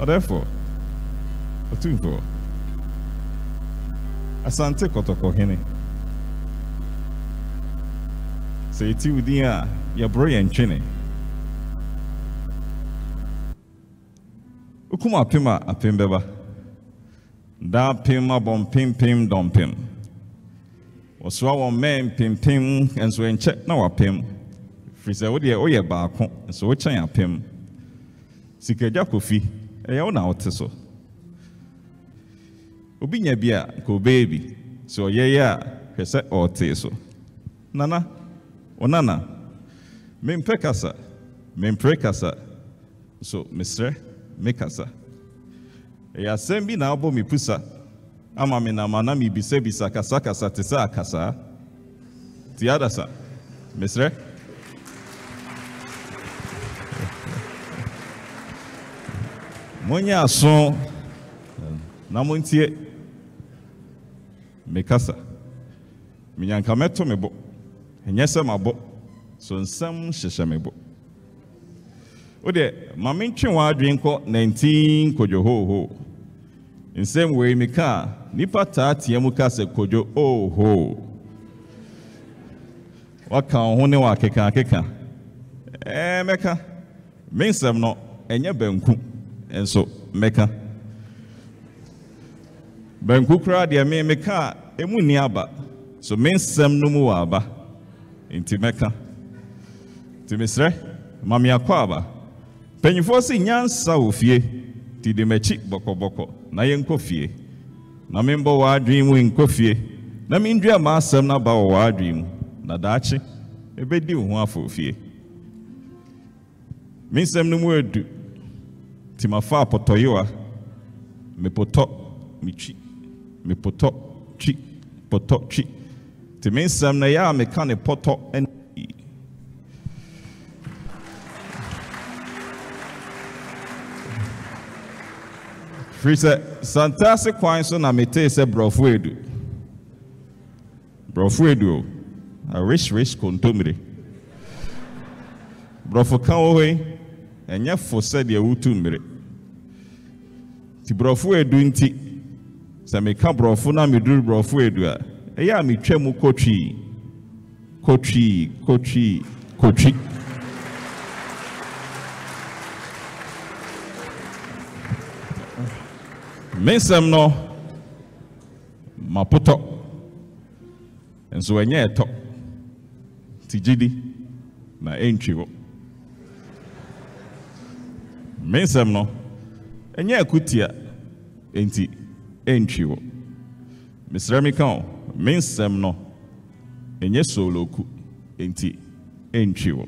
therefore, Otumfo, asante kotoko hene. Say ti udia ya bro ya nchene. Ukuma apem beba. Da pim abom pim dom pim. Oswa won men pim enso enche na wapem. Frise wo de oye baako enso wo chan apem. Sika Agya Kofi eya wo na woteso. Obi nya bia ko baby so ye ya hwese oteso. Nana onana memprekasa so Mr. Mekasa eya sembi na abo mi pusa ama me na mana mi bisa kasa tesa kasa tiadasa Mr. Monya so na montie Mekasa minyanka meto mebo enyese mabo so nsam hyehye mebo ode mamentwe wa adwen ko 19 kojo ho nsem we meka nipa taate mu ka se kojo ho waka ho ne wa keka meka mensem no enye banku enso meka banku kra de meka emu ni aba so mensem no mu wa aba inti meka ti misre mami akwa aba penyifo si nyansa ofie ti de mechi bokoboko na yenko fie na membo wa adwin mu enko fie na mindua ma asem na ba wa adwin mu na daachi ebedi ho afo fie minsem no mu edu ti mafa apotoyewa mepoto michi mepoto chi poto chi ti minsem na ya meka ne poto en Frise santase kwan so na mete se brofo edu a rich kontomire brofo kan ohe enye fo se de wutumire ti brofo edu nti se me ka brofo na meduru brofo edu a eya me twam kotwi Mensem no mapoto enso enye eto tijidi na entwiwo mensem no enye akutia enti entwiwo misremika mensem no enye soloku enti entwiwo